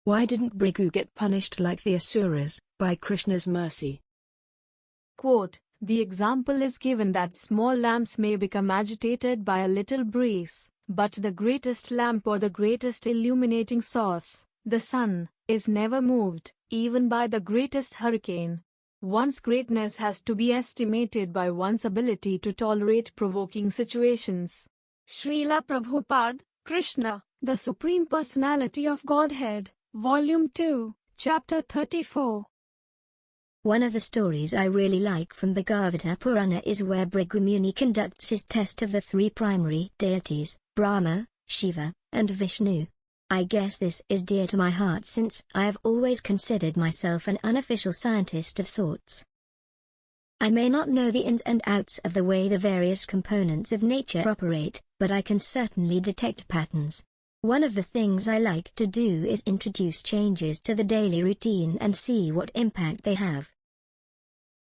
Why didn't Bhrigu get punished like the Asuras, by Krishna's mercy? Quote, the example is given that small lamps may become agitated by a little breeze, but the greatest lamp or the greatest illuminating source, the sun, is never moved, even by the greatest hurricane. One's greatness has to be estimated by one's ability to tolerate provoking situations. Shrila Prabhupada, Krishna, the Supreme Personality of Godhead, Volume 2, Chapter 34. One of the stories I really like from the Bhagavad-gita Purana is where Bhrigu Muni conducts his test of the three primary deities, Brahma, Shiva, and Vishnu. I guess this is dear to my heart since I have always considered myself an unofficial scientist of sorts. I may not know the ins and outs of the way the various components of nature operate, but I can certainly detect patterns. One of the things I like to do is introduce changes to the daily routine and see what impact they have.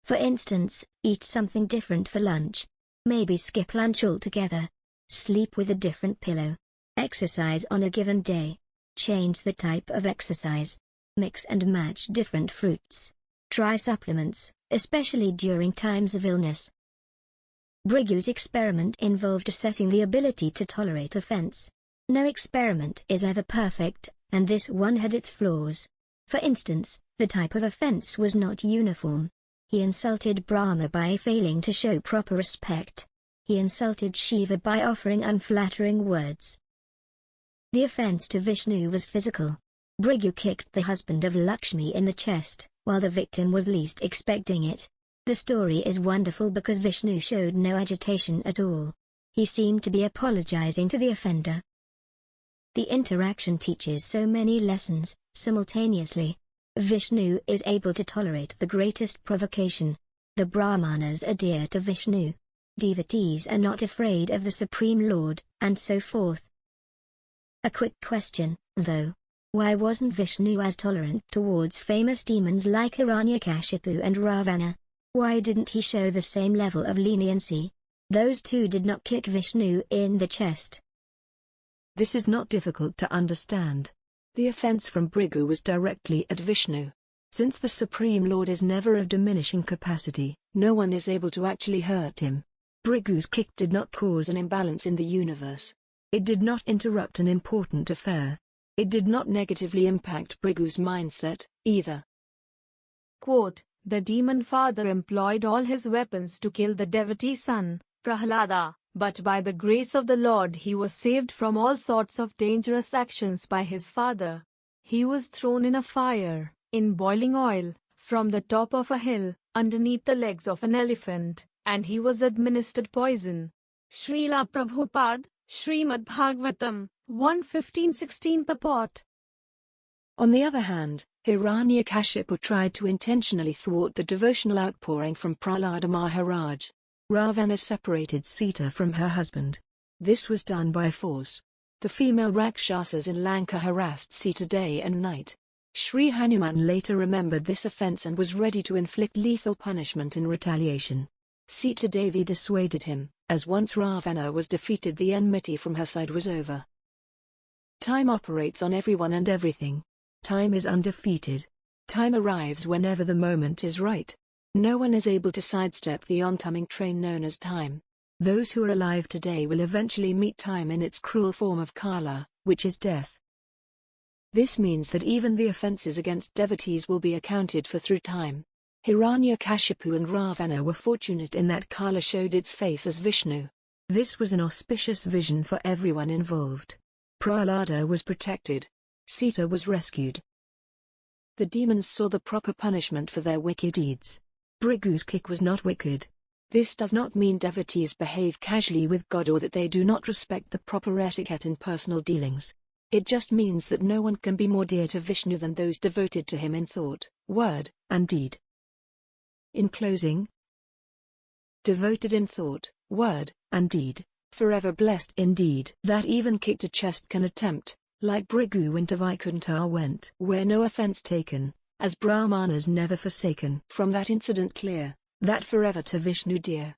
For instance, eat something different for lunch. Maybe skip lunch altogether. Sleep with a different pillow. Exercise on a given day. Change the type of exercise. Mix and match different fruits. Try supplements, especially during times of illness. Bhrigu's experiment involved assessing the ability to tolerate offense. No experiment is ever perfect, and this one had its flaws. For instance, the type of offense was not uniform. He insulted Brahma by failing to show proper respect. He insulted Shiva by offering unflattering words. The offense to Vishnu was physical. Bhrigu kicked the husband of Lakshmi in the chest, while the victim was least expecting it. The story is wonderful because Vishnu showed no agitation at all. He seemed to be apologizing to the offender. The interaction teaches so many lessons, simultaneously. Vishnu is able to tolerate the greatest provocation. The Brahmanas adhere to Vishnu. Devotees are not afraid of the Supreme Lord, and so forth. A quick question, though. Why wasn't Vishnu as tolerant towards famous demons like Hiranyakashipu and Ravana? Why didn't he show the same level of leniency? Those two did not kick Vishnu in the chest. This is not difficult to understand. The offense from Bhrigu was directly at Vishnu. Since the Supreme Lord is never of diminishing capacity, no one is able to actually hurt him. Bhrigu's kick did not cause an imbalance in the universe. It did not interrupt an important affair. It did not negatively impact Bhrigu's mindset, either. Quote, the demon father employed all his weapons to kill the devotee son, Prahlada. But by the grace of the Lord he was saved from all sorts of dangerous actions by his father. He was thrown in a fire, in boiling oil, from the top of a hill, underneath the legs of an elephant, and he was administered poison. Srila Prabhupada, Srimad Bhagavatam, 1:15-16 purport. On the other hand, Hiranyakashipu tried to intentionally thwart the devotional outpouring from Prahlada Maharaj. Ravana separated Sita from her husband. This was done by force. The female Rakshasas in Lanka harassed Sita day and night. Sri Hanuman later remembered this offense and was ready to inflict lethal punishment in retaliation. Sita Devi dissuaded him, as once Ravana was defeated the enmity from her side was over. Time operates on everyone and everything. Time is undefeated. Time arrives whenever the moment is right. No one is able to sidestep the oncoming train known as time. Those who are alive today will eventually meet time in its cruel form of Kala, which is death. This means that even the offenses against devotees will be accounted for through time. Hiranyakashipu and Ravana were fortunate in that Kala showed its face as Vishnu. This was an auspicious vision for everyone involved. Prahlada was protected. Sita was rescued. The demons saw the proper punishment for their wicked deeds. Bhrigu's kick was not wicked. This does not mean devotees behave casually with God or that they do not respect the proper etiquette in personal dealings. It just means that no one can be more dear to Vishnu than those devoted to him in thought, word, and deed. In closing, devoted in thought, word, and deed, forever blessed indeed. That even kicked a chest can attempt, like Bhrigu into Vaikuntha went, where no offense taken, as Brahmanas never forsaken. From that incident clear, that forever to Vishnu dear.